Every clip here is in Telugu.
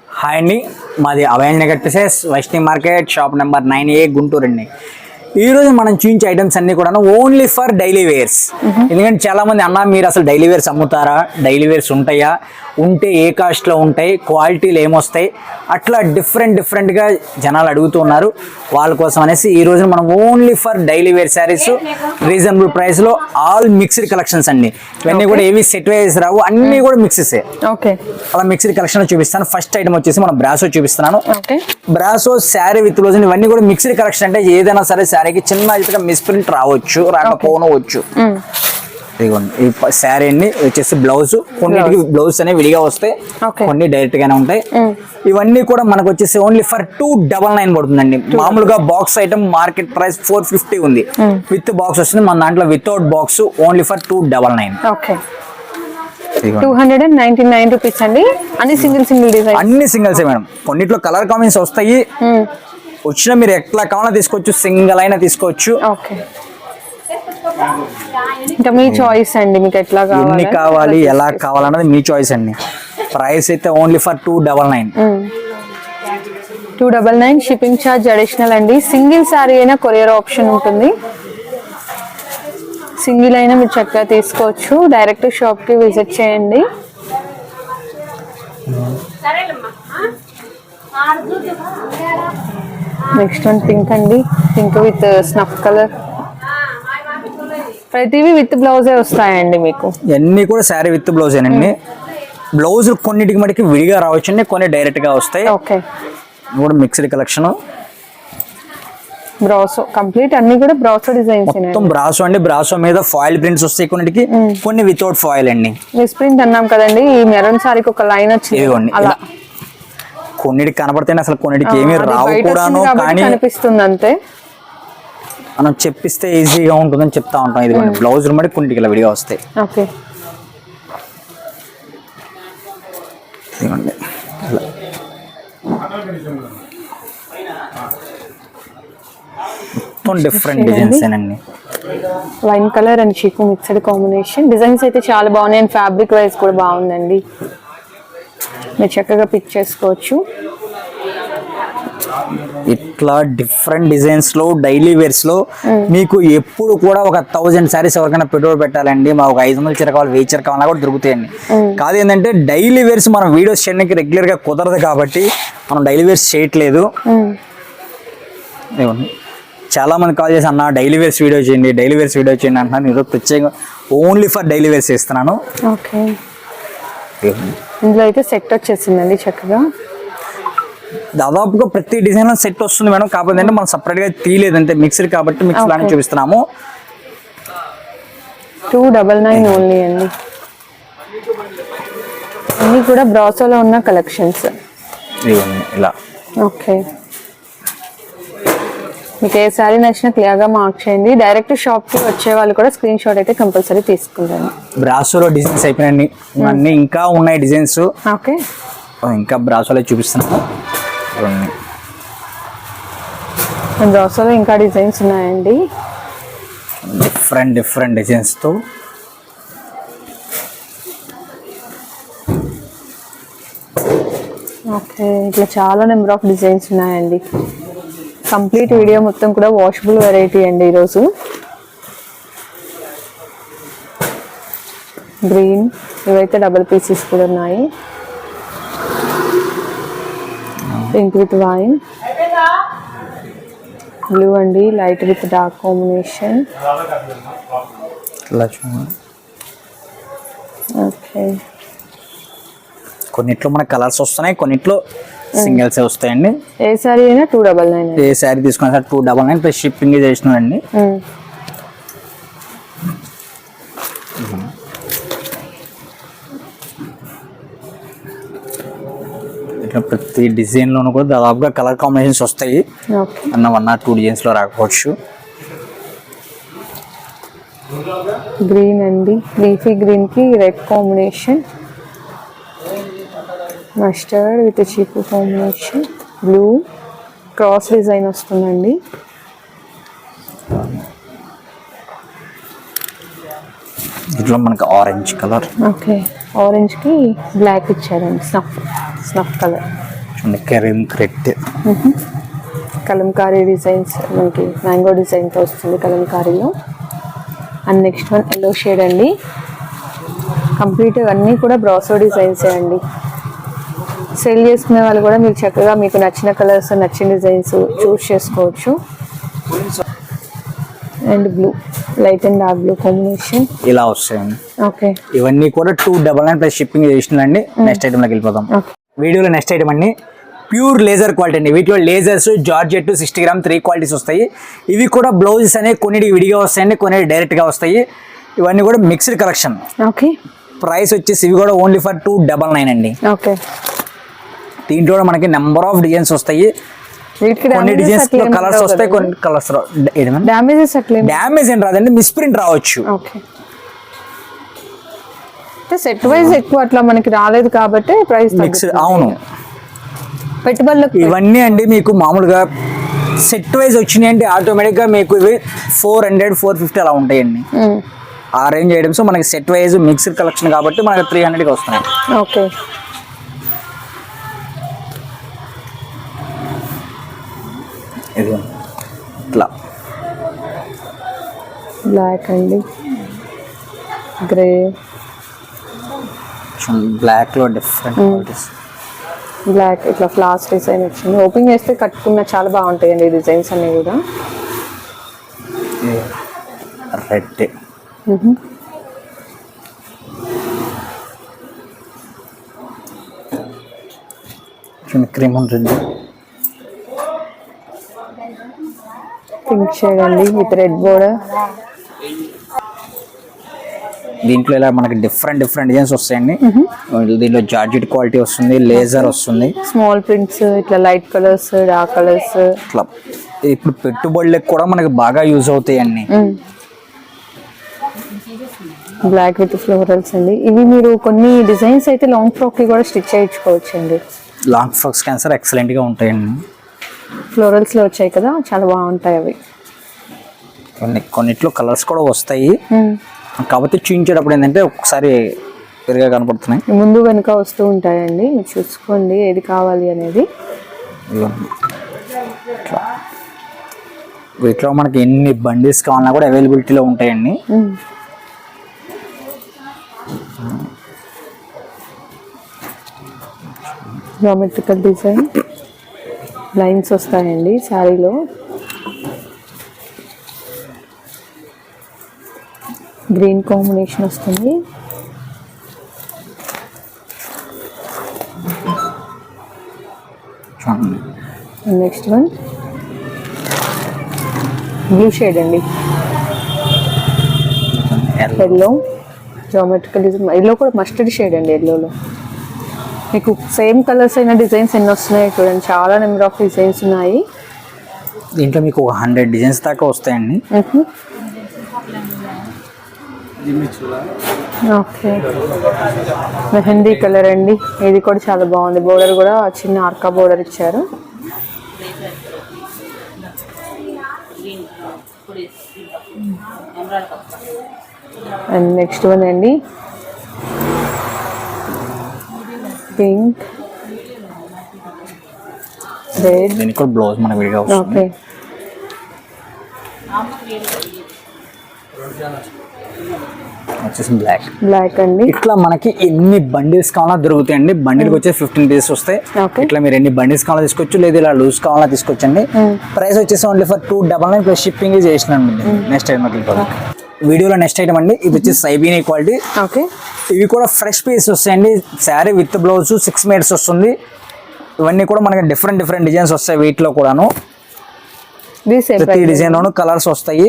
హాయ్ అండి, మాది Abhay Nagar pieces Vaishnavi market shop number 9A Guntur అండి. ఈ రోజు మనం చూపించే ఐటమ్స్ అన్ని కూడా ఓన్లీ ఫర్ డైలీ వేర్స్. ఎందుకంటే చాలా మంది అన్న మీరు అసలు డైలీ వేర్స్ అమ్ముతారా, డైలీ వేర్స్ ఉంటాయా, ఉంటే ఏ కాస్ట్లో ఉంటాయి, క్వాలిటీలు ఏమొస్తాయి, అట్లా డిఫరెంట్గా జనాలు అడుగుతూ ఉన్నారు. వాళ్ళ కోసం అనేసి ఈ రోజు మనం only for daily wear saris reasonable ప్రైస్లో ఆల్ మిక్స్డ్ కలెక్షన్స్ అండి. ఇవన్నీ కూడా ఏవి సెట్ వైజ్ రావు, అన్నీ కూడా మిక్సెస్. ఓకే, అలా మిక్స్డ్ కలెక్షన్ చూపిస్తాను. ఫస్ట్ ఐటమ్ వచ్చేసి మనం బ్రాసో చూపిస్తున్నాను. బ్రాసో శారీ విత్ బ్లౌజ్, ఇవన్నీ కూడా మిక్స్డ్ కలెక్షన్. అంటే ఏదైనా సరే శారీకి చిన్న ఇదిగా మిస్ప్రింట్ రావచ్చు, రాకపోవచ్చు. ఇదిగోండి ఈ శారీ అండి వచ్చేసి బ్లౌజ్. కొన్నిటికి బ్లౌజ్ అనేవి విడిగా వస్తాయి, కొన్ని డైరెక్ట్ గానే ఉంటాయి. ఇవన్నీ కూడా మనకు వచ్చేసి ఓన్లీ ఫర్ 299 పడుతుందండి. మామూలుగా బాక్స్ ఐటమ్ మార్కెట్ ప్రైస్ 450 ఉంది. విత్ బాక్స్ వస్తుంది, మన దాంట్లో without box only for 299. 299 rupees అండి. అన్ని సింగిల్ డిజైన్, అన్ని సింగిల్స్ మేడం. కొన్నిట్లో కలర్ కాంబినేషన్స్ వస్తాయి. వచ్చిన మీరు ఎట్లా కావాలో తీసుకోవచ్చు, సింగిల్ అయినా తీసుకోవచ్చు. ఇంకా మీ చాయిస్ అండి, మీకు ఎట్లా కావాలి, ఎన్ని కావాలి, ఎలా కావాలన్నది మీ చాయిస్ అండి. ప్రైస్ అయితే only for 299. 299 shipping charge additional అండి. సింగిల్ సారీ అయినా కొరియర్ ఆప్షన్ ఉంటుంది. సింగిల్ అయినా మీరు చక్కగా తీసుకోవచ్చు. డైరెక్ట్ షాప్ కి విజిట్ చేయండి. నెక్స్ట్ వన్ పింక్ అండి, పింక్ విత్ స్నఫ్ కలర్. ప్రతివి విత్ బ్లౌజే వస్తాయండి మీకు. అన్ని కూడా శారీ విత్ బ్లౌజ్ ఏనండి. బ్లౌజ్ కొన్నిటికి మటుకి విడిగా రావచ్చు అండి, కొన్ని డైరెక్ట్ గా వస్తాయి. ఓకే, కూడా మిక్స్డ్ కలెక్షన్. బ్రాసో కంప్లీట్ అన్ని కూడా బ్రాసో డిజైన్స్. మొత్తం బ్రాసో అండి. బ్రాసో మీద ఫాయిల్ ప్రింట్స్ వస్తాయి, కొన్నిటికి కొన్ని వితౌట్ ఫాయిల్ అండి. మిస్ ప్రింట్ అన్నాం కదండి, ఈ మెరూన్ సారీకి ఒక లైన్ వచ్చింది అలా. కొన్నిటికి కనబడతాయి, అసలు కొన్నిటికి ఏమీ రావు కూడాను. కానీ కనిపిస్తుంది అంతే, మనం చెప్పిస్తే ఈజీగా ఉంటుందని చెప్తా ఉంటాం. ఇదిగోండి బ్లౌజ్ మరి కొన్నిటికి ఇలా విడిగా వస్తాయి. ఓకే, ఇదిగోండి మొత్తం డిఫరెంట్ డిజైన్స్ అండి. వైన్ కలర్ అండ్ చీకు మిక్స్డ్ కాంబినేషన్. డిజైన్స్ అయితే చాలా బాగున్నాయి అండ్ ఫ్యాబ్రిక్ వైజ్ కూడా బాగుందండి. మీరు చక్కగా పిక్ చేసుకోవచ్చు. ఇట్లా డిఫరెంట్ డిజైన్స్ లో డైలీ వేర్స్ లో మీకు ఎప్పుడు కూడా ఒక 1000 శారీస్ ఎవరికైనా పెట్టుబడి పెట్టాలండి, మా ఒక 500 చీర కావాలి, 1000 చీర కావాలన్నా కూడా దొరుకుతాయండి. కాదు ఏంటంటే డైలీ వేర్స్ మనం వీడియోస్ చేయడానికి రెగ్యులర్ గా కుదరదు కాబట్టి మనం డైలీ వేర్స్ చేయట్లేదు. చాలా మంది కాల్ చేసి అన్న డైలీ వేర్స్ వీడియో చేయండి, డైలీ వేర్స్ వీడియో చేయండి అంటున్నాను. ఈరోజు ప్రత్యేకంగా ఓన్లీ ఫర్ డైలీ వేర్స్ ఇస్తున్నాను. ఓకే, ఇందులో అయితే సెట్ వచ్చేసిందండి చక్కగా. దాదాపుగా ప్రతి డిజైన్ సెట్ వస్తుంది మేడం. కాకపోతే అంటే మనం సపరేట్ గా తీయలేదు అంతే, మిక్స్డ్ కాబట్టి మిక్స్ లానే చూపిస్తున్నాము. 299 ఓన్లీ అండి. అన్ని కూడా బ్రాసోలో ఉన్న కలెక్షన్స్ ఇలా. ఓకే, మీకు ఏ శారీ నచ్చినా క్లియర్ గా మార్క్ చేయండి. డైరెక్ట్ షాప్ కి వచ్చే వాళ్ళు కూడా స్క్రీన్ షాట్ అయితే కంపల్సరీ తీసుకుంటాను. బ్రాసోలో డిజైన్స్ అయిపోయినాయి, అన్ని ఇంకా ఉన్నాయి డిజైన్స్. ఓకే, ఇంకా బ్రాసోలో చూపిస్తున్నాను. బ్రాసోలో ఇంకా డిజైన్స్ ఉన్నాయండి, డిఫరెంట్ డిజైన్స్ తో. ఓకే, ఇట్లా చాలా నెంబర్ ఆఫ్ డిజైన్స్ ఉన్నాయండి. కంప్లీట్ వీడియో మొత్తం కూడా వాషబుల్ వెరైటీ అండి. ఈరోజు గ్రీన్, ఇవైతే డబుల్ పీసెస్ కూడా ఉన్నాయి. పింక్ విత్ వైన్, బ్లూ అండి, light with dark combination. Okay, కొన్నిట్లో మన కలర్స్ వస్తున్నాయి, కొన్నిట్లో సింగిల్స్ వస్తాయండి. ఏ సారీ అయినా 299. ఏ సారీ తీసుకున్నా సార్ 299 ప్లస్ షిప్పింగ్ చేసినారండి. ఇట్లా ప్రతి డిజైన్ లోను కూడా దాదాపుగా కలర్ కాంబినేషన్స్ వస్తాయి. అన్న 1 or 2 డిజైన్స్ లో రాకపోవచ్చు. గ్రీన్ అండి, లీఫీ గ్రీన్ కి రెడ్ కాంబినేషన్, మస్టర్డ్ విత్ చీకు కాంబినేషన్, బ్లూ క్రాస్ డిజైన్ వస్తుందండి. ఇట్లా మనకి ఆరెంజ్ కలర్. ఓకే, ఆరెంజ్ కి బ్లాక్ ఇచ్చారండి, స్నఫ్ కలర్. చూడండి కెరీమ్ క్రెట్. కలంకారీ డిజైన్స్, మనకి మ్యాంగో డిజైన్తో వస్తుంది కలంకారీలో. And next one yellow shade అండి. కంప్లీట్ అన్నీ కూడా బ్రాసో డిజైన్సే అండి. సేల్ చేసుకునే వాళ్ళు కూడా మీరు చక్కగా మీకు నచ్చిన కలర్స్, నచ్చిన డిజైన్స్ చూస్ చేసుకోవచ్చు. And blue, light and dark blue combination ఇలా వస్తాయండి. ఓకే, ఇవన్నీ కూడా 299 ప్లస్ షిప్పింగ్ చేసినాయండి. నెక్స్ట్ ఐటమ్ లోకి వెళ్ళిపోతాం. వీడియోలో నెక్స్ట్ ఐటమ్ అండి ప్యూర్ లేజర్ క్వాలిటీ అండి. వీటిలో లేజర్స్, జార్జెట్ 60 గ్రామ్ 3 క్వాలిటీస్ వస్తాయి. ఇవి కూడా బ్లౌజెస్ అనేవి కొన్నిటి విడిగా వస్తాయండి, కొన్నిటి డైరెక్ట్గా వస్తాయి. ఇవన్నీ కూడా మిక్స్డ్ కలెక్షన్. ఓకే, ప్రైస్ వచ్చేసి ఇవి కూడా ఓన్లీ ఫర్ 299 అండి. ఓకే, దీంట్లో కూడా మనకి నెంబర్ ఆఫ్ డిజైన్స్ వస్తాయి. కొన్ని డిజైన్స్ లో కలర్స్ వస్తాయి, కొన్ని కలర్స్ డ్యామేజ్ ఏం రాదండి, మిస్ప్రింట్ రావచ్చు. ఓకే, సెట్ వైజ్ ఎక్కువ అట్లా మనకి రాలేదు కాబట్టి ప్రైస్ మిక్స్. అవును, పెట్టుబడులకు ఇవన్నీ అండి మీకు మామూలుగా సెట్ వైజ్ వచ్చినాయి అంటే ఆటోమేటిక్ గా మీకు ఇవి 400, 450 అలా ఉంటాయండి. ఆ రేంజ్ ఐటమ్స్ మనకి సెట్ వైజ్ మిక్స్డ్ కలెక్షన్ కాబట్టి మనకి 300కి వస్తున్నాయి. ఓకే, ఇది ఇట్లా బ్లాక్ అండి, గ్రే, బ్లాక్ లో డిఫరెంట్ క్వాలిటీస్. బ్లాక్ ఇట్లా ఫ్లాస్ డిజైన్ వచ్చింది. ఓపెన్ చేస్తే కట్టుకున్న చాలా బాగుంటాయండి డిజైన్స్ అన్ని కూడా. Red, cream red, pink shade అండి విత్ రెడ్ బోర్డర్. దీంట్లో ఇలా మనకి డిఫరెంట్ డిజైన్స్ వస్తాయండి. దీంట్లో జార్జెట్ క్వాలిటీ వస్తుంది, లేజర్ వస్తుంది, స్మాల్ ప్రింట్స్, ఇట్లా లైట్ కలర్స్, డార్క్ కలర్స్. ఇట్లా ఇప్పుడు పెట్టుబడులకు కూడా మనకి బాగా యూజ్ అవుతాయండి. బ్లాక్ విత్ ఫ్లోరల్స్ అండి. ఇవి మీరు కొన్ని డిజైన్స్ అయితే లాంగ్ ఫ్రాక్ కి కూడా స్టిచ్ చేయించుకోవచ్చు అండి. లాంగ్ ఫ్రాక్స్ క్యాన్సర్ ఎక్సలెంట్ గా ఉంటాయండి. ఫ్లోరల్స్ లో వచ్చాయి కదా, చాలా బాగుంటాయి అవి. కొన్నిట్లో కలర్స్ కూడా వస్తాయి, కాకపోతే చూపించేటప్పుడు ఏంటంటే ఒకసారి పెరిగా కనపడుతున్నాయి. ముందు వెనుక వస్తూ ఉంటాయండి, మీరు చూసుకోండి ఏది కావాలి అనేది. వీటిలో మనకి ఎన్ని బండిల్స్ కావాలన్నా కూడా అవైలబిలిటీలో ఉంటాయండి. జామెట్రికల్ డిజైన్ లైన్స్ వస్తాయండి శారీలో. గ్రీన్ కాంబినేషన్ వస్తుంది. నెక్స్ట్ వన్ బ్లూ షేడ్ అండి, ఎల్లో జామెట్రికల్ డిజైన్. ఎల్లో కూడా మస్టర్డ్ షేడ్ అండి. ఎల్లోలో మీకు సేమ్ కలర్స్ అయిన డిజైన్స్ ఎన్ని వస్తున్నాయి చూడండి, చాలా నెంబర్ ఆఫ్ డిజైన్స్ ఉన్నాయి. దీంట్లో మీకు 100 డిజైన్స్ దాకా వస్తాయండి. ఓకే, మెహందీ కలర్ అండి. ఇది కూడా చాలా బాగుంది. బోర్డర్ కూడా చిన్న ఆర్కా బోర్డర్ ఇచ్చారు. అండ్ నెక్స్ట్ వన్ అండి పింక్, రెడ్. దీనికి కూడా బ్లౌజ్ మనకి విడిగా వస్తుంది. ఓకే, వచ్చేసి బ్లాక్ అండి. ఇట్లా మనకి ఎన్ని బండిల్స్ కావాలా దొరుకుతాయండి. బండిల్కి వచ్చేసి 15 పీసెస్ వస్తాయి. ఇట్లా మీరు ఎన్ని బండిల్స్ కావాలా తీసుకోవచ్చు, లేదు ఇలా లూజ్ కావాలా తీసుకోవచ్చండి. ప్రైస్ వచ్చేసి ఓన్లీ ఫర్ 299 ప్లస్ షిప్పింగ్ చేసినాను. నెక్స్ట్ ఐటమ్ వీడియోలో నెక్స్ట్ ఐటమ్ అండి, ఇది వచ్చేసి సైబీనీ క్వాలిటీ. ఓకే, ఇవి కూడా ఫ్రెష్ పీస్ వస్తాయండి. శారీ విత్ బ్లౌజ్ 6 మీటర్స్ వస్తుంది. ఇవన్నీ కూడా మనకి డిఫరెంట్ డిజైన్స్ వస్తాయి. వీటిలో కూడాను ప్రతి డిజైన్ లోను కలర్స్ వస్తాయి.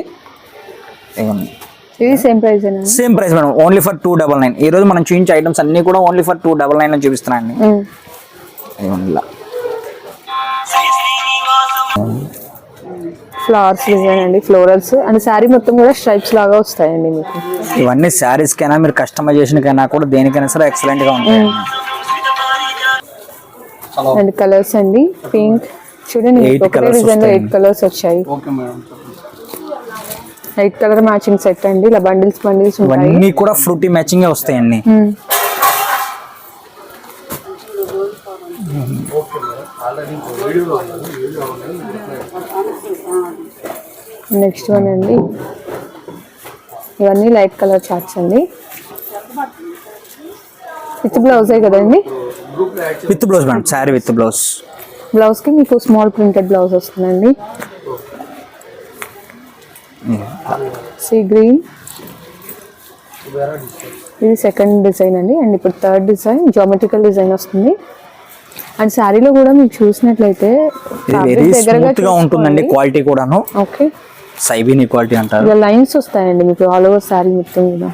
ఇది same price madam, only for 299. ఈ రోజు మనం చూపించే ఐటమ్స్ అన్ని కూడా ఓన్లీ ఫర్ 299 అని చూపిస్తున్నాను. ఫ్లవర్స్ డిజైన్ అండి, ఫ్లోరల్స్ అండ్ శారీ మొత్తం కూడా స్ట్రైప్స్ లాగా వస్తాయండి మీకు. ఇవన్నీ శారీస్ కైనా మీరు కస్టమైజేషన్ కైనా కూడా దేనికైనా సరే ఎక్సలెంట్ గా ఉంటాయి. అండ్ కలర్స్ అండి పింక్ చూడండి, 8 కలర్స్ వచ్చాయి. 8 కలర్ మ్యాచింగ్ సెట్ అండి. ఇలా బండిల్స్ ఉంటాయి. ఇవన్నీ కూడా ఫ్రూటీ మ్యాచింగ్ వస్తాయండి. నెక్స్ట్ వన్ అండి, ఇవన్నీ లైట్ కలర్ చార్ట్స్ అండి. విత్ బ్లౌజే కదండి? With blouse madam, sari with blouse. బ్లౌజ్కి మీకు స్మాల్ ప్రింటెడ్ బ్లౌజ్ వస్తుందండి. సీ గ్రీన్, ఇది సెకండ్ డిజైన్ అండి. అండ్ ఇప్పుడు థర్డ్ డిజైన్ జామెట్రికల్ డిజైన్ వస్తుంది. అండ్ శారీలో కూడా మీకు చూసినట్లయితే వెరీ స్మూత్ గా ఉంటుందండి, క్వాలిటీ కూడాను. ఓకే, సైబీని క్వాలిటీ అంటారు. ఇలా లైన్స్ వస్తాయండి మీకు ఆల్ ఓవర్ శారీ మొత్తం కూడా.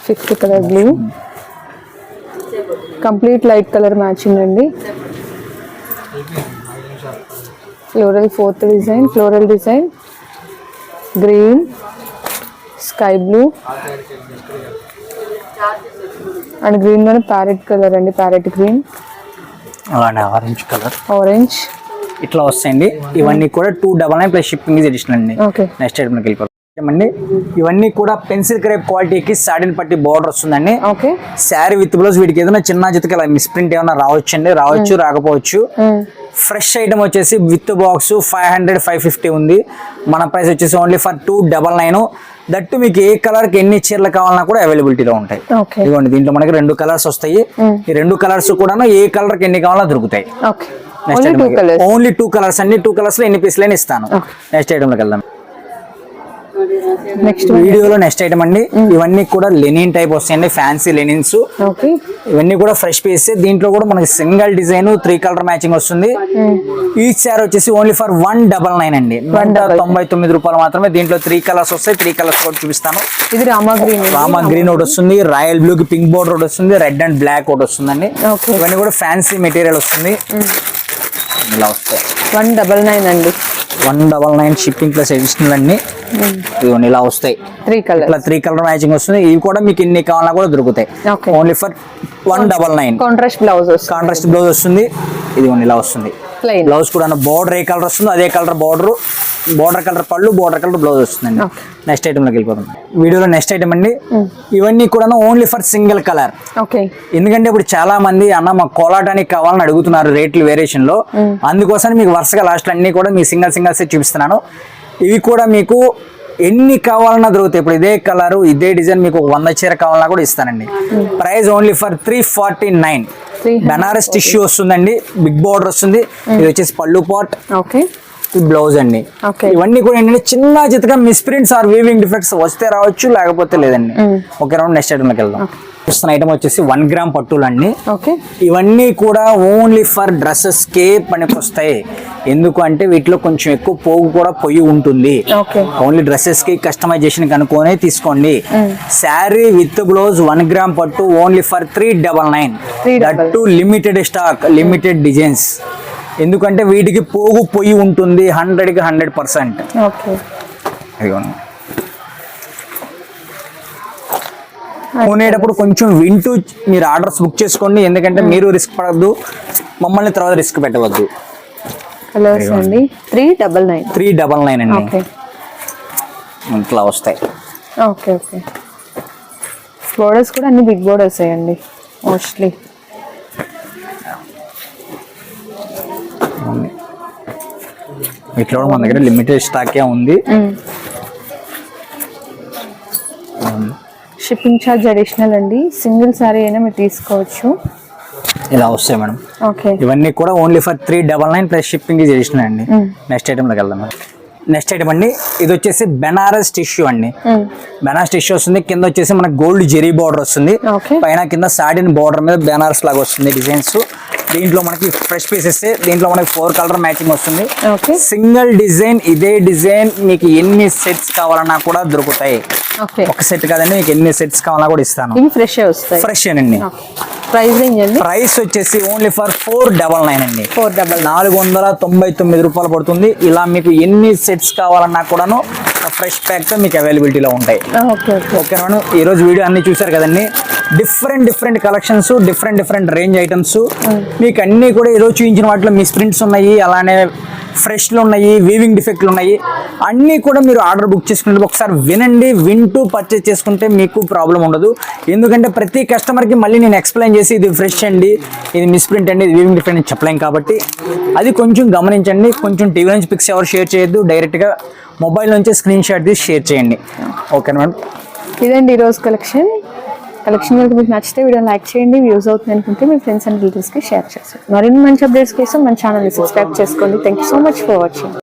Fifth colour blue, complete light colour matching అండి. Floral fourth design, floral design, green, sky blue and green లోనే ప్యారెట్ కలర్ అండి, ప్యారెట్ గ్రీన్, అలానే ఆరెంజ్ కలర్, ఆరెంజ్. ఇట్లా వస్తాయండి. ఇవన్నీ కూడా 299 ప్లస్ షిప్పింగ్ ఈజ్ అడిషనల్ అండి. ఓకే, నెక్స్ట్ ఐటమ్కి వెళ్ళిపోతాం అండి. ఇవన్నీ కూడా పెన్సిల్ క్రేప్ క్వాలిటీకి సాడిన్ పట్టి బార్డర్ వస్తుందండి. Okay, sari with blouse. వీటికి ఏదైనా చిన్న జతకి అలా మిస్ప్రింట్ ఏమైనా రావచ్చు అండి, రావచ్చు రాకపోవచ్చు. ఫ్రెష్ ఐటమ్ వచ్చేసి విత్ బాక్స్ 500 550 ఉంది. మన ప్రైస్ వచ్చేసి ఓన్లీ ఫర్ 299. దట్టు మీకు ఏ కలర్ కి ఎన్ని చీరలు కావాలన్నా కూడా అవైలబిలిటీలో ఉంటాయి. ఇదిగోండి, దీంట్లో మనకి 2 కలర్స్ వస్తాయి. ఈ 2 కలర్స్ కూడా ఏ కలర్ కి ఎన్ని కావాలన్నా దొరుకుతాయి. ఓన్లీ 2 కలర్స్ అండి. 2 కలర్స్ లో ఎన్ని పీసులు అయినా ఇస్తాను. నెక్స్ట్ ఐటమ్ లోకి వెళ్దాం. నెక్స్ట్ వీడియోలో నెక్స్ట్ ఐటమ్ అండి. ఇవన్నీ కూడా లెనిన్ టైప్ వస్తాయండి, ఫ్యాన్సీ లెనిన్స్. ఇవన్నీ కూడా ఫ్రెష్ పీస్. దీంట్లో కూడా మనకి సింగిల్ డిజైన్ 3 కలర్ మ్యాచింగ్ వస్తుంది. ఈచ్ శారీ వచ్చేసి ఓన్లీ ఫర్ 199 అండి, 199 రూపాయలు మాత్రమే. దీంట్లో 3 కలర్స్ వస్తాయి. 3 కలర్స్ కూడా చూపిస్తాను. ఇది రామా గ్రీన్, రామా గ్రీన్ ఒకటి వస్తుంది, రాయల్ బ్లూ కి పింక్ బోర్డర్ ఒకటి వస్తుంది, రెడ్ అండ్ బ్లాక్ ఒకటి వస్తుందండి. ఇవన్నీ కూడా ఫ్యాన్సీ మెటీరియల్ వస్తుంది. ఇలా వస్తాయి 199 అండి, 199 షిప్పింగ్ ప్లస్ అడిషనల్ అండి. ఇవన్నీ ఇలా వస్తాయి. 3 కలర్ మ్యాచింగ్ వస్తుంది. ఇవి కూడా మీకు ఎన్ని కావాలన్నా కూడా దొరుకుతాయి. Only for 199. కాంట్రాస్ట్ బ్లౌజ్ వస్తుంది. ఇది ఇలా వస్తుంది. బ్లౌజ్ కూడా బోర్డర్ ఏ కలర్ వస్తుందో అదే కలర్ బోర్డర్, బోర్డర్ కలర్ పళ్ళు, బోర్డర్ కలర్ బ్లౌజ్ వస్తుందండి. నెక్స్ట్ ఐటమ్ లోకి వెళ్ళిపోతాం. వీడియోలో నెక్స్ట్ ఐటమ్ అండి. ఇవన్నీ కూడా ఓన్లీ ఫర్ సింగిల్ కలర్. ఎందుకంటే ఇప్పుడు చాలా మంది అన్న మాకు కోలాటానికి కావాలని అడుగుతున్నారు రేట్లు వేరియేషన్ లో. అందుకోసం మీకు వరుసగా లాస్ట్ అన్ని కూడా మీకు సింగిల్స్ చూపిస్తున్నాను. ఇవి కూడా మీకు ఎన్ని కావాలన్నా దొరుకుతాయి. ఇప్పుడు ఇదే కలర్ ఇదే డిజైన్ మీకు 100 చీర కావాలన్నా కూడా ఇస్తానండి. Price only for 349. Banaras tissue వస్తుందండి, బిగ్ బోర్డర్ వస్తుంది. ఇది వచ్చేసి పళ్ళు పాట్, బ్లౌజ్ అండి. ఇవన్నీ కూడా ఏంటంటే చిన్న చిత్తగా మిస్ప్రింట్స్ ఆర్ వీవింగ్ డిఫెక్ట్స్ వస్తే రావచ్చు, లేకపోతే లేదండి. ఓకే, రౌండ్ నెక్స్ట్ ఐటమ్ లోకి వెళ్దాం. చూస్తున్న ఐటమ్ వచ్చేసి 1 గ్రామ్ పట్టులు అండి. ఇవన్నీ కూడా ఓన్లీ ఫర్ డ్రెస్సెస్ కే పనికి వస్తాయి. ఎందుకు అంటే వీటిలో కొంచెం ఎక్కువ పోగు కూడా పొయ్యి ఉంటుంది. ఓన్లీ డ్రెస్సెస్ కి కస్టమైజేషన్ కనుక్కొని తీసుకోండి. శారీ విత్ బ్లౌజ్ 1 గ్రామ్ పట్టు only for 399. That to limited stock, limited designs. ఎందుకంటే వీటికి పోగు పొయ్యి ఉంటుంది 100కి 100%. కొనేటప్పుడు కొంచెం వింటూ మీరు ఆర్డర్స్ బుక్ చేసుకోండి. ఎందుకంటే మీరు రిస్క్ పడద్దు, మమ్మల్ని తర్వాత రిస్క్ పెట్టవద్దు. 399 అండి. ఇట్లా వస్తాయి. బోర్డర్స్ కూడా అన్ని బిగ్ బోర్డర్స్ అయ్యండి మోస్ట్లీ. ఇట్లా మన దగ్గర లిమిటెడ్ స్టాకే ఉంది. షిప్పింగ్ ఛార్జ్ అడిషనల్ అండి. సింగిల్ సారీ అయినా మీరు తీసుకోవచ్చు. ఇలా వస్తాయి మేడం. ఇవన్నీ కూడా only for 399 plus shipping is additional అండి. నెక్స్ట్ ఐటమ్ లోకి వెళ్దాం. నెక్స్ట్ ఐటమ్ అండి, ఇది వచ్చేసి బెనారస్ టిష్యూ అండి. బెనారస్ టిష్యూ వస్తుంది. కింద వచ్చేసి మనకి గోల్డ్ జెరీ బార్డర్ వస్తుంది, పైన కింద సాడిన్ బార్డర్ మీద బెనారస్ లాగా వస్తుంది డిజైన్స్. దీంట్లో మనకి ఫ్రెష్ పీసెస్. దీంట్లో మనకి 4 కలర్ మ్యాచింగ్ వస్తుంది. సింగిల్ డిజైన్ ఇదే డిజైన్ మీకు ఎన్ని సెట్స్ కావాలన్నా కూడా దొరుకుతాయి. ఒక సెట్ కాదండి, మీకు ఎన్ని సెట్స్ కావాలన్నా కూడా ఇస్తాను. ఫ్రెష్ అండి. ప్రైస్ వచ్చేసి ఓన్లీ ఫర్ 499 అండి. 499 రూపాయలు పడుతుంది. ఇలా మీకు ఎన్ని సెట్స్ కావాలన్నా కూడాను ఫ్రెష్ ప్యాక్ తో మీకు అవైలబిలిటీలో ఉంటాయి. ఓకే మేడం, ఈ రోజు వీడియో అన్ని చూసారు కదండి. Different collections, different range items మీకు అన్ని కూడా ఈరోజు చూపించిన వాటిలో మిస్ ప్రింట్స్ ఉన్నాయి. అలానే ఫ్రెష్లు ఉన్నాయి, వీవింగ్ డిఫెక్ట్లు ఉన్నాయి, అన్నీ కూడా మీరు ఆర్డర్ బుక్ చేసుకుంటే ఒకసారి వినండి, వింటూ పర్చేస్ చేసుకుంటే మీకు ప్రాబ్లం ఉండదు. ఎందుకంటే ప్రతి కస్టమర్కి మళ్ళీ నేను ఎక్స్ప్లెయిన్ చేసి ఇది ఫ్రెష్ అండి, ఇది మిస్ప్రింట్ అండి, ఇది వీవింగ్ డిఫెక్ట్ అని చెప్పలేం కాబట్టి అది కొంచెం గమనించండి. కొంచెం టీవీ నుంచి పిక్స్ ఎవరు షేర్ చేయొద్దు, డైరెక్ట్గా మొబైల్ నుంచి స్క్రీన్ షాట్ తీసి షేర్ చేయండి. Okay madam. ఇదండి ఈరోజు కలెక్షన్ కనుక మీకు నచ్చితే వీడియో లైక్ చేయండి, వ్యూస్ అవుతుంది అనుకుంటే మీ ఫ్రెండ్స్ అండ్ రిలేటివ్స్కి షేర్ చేస్తారు. మరిన్ని మంచి అప్డేట్స్ కోసం మన ఛానల్ని సబ్స్క్రైబ్ చేసుకోండి. Thank you so much for watching.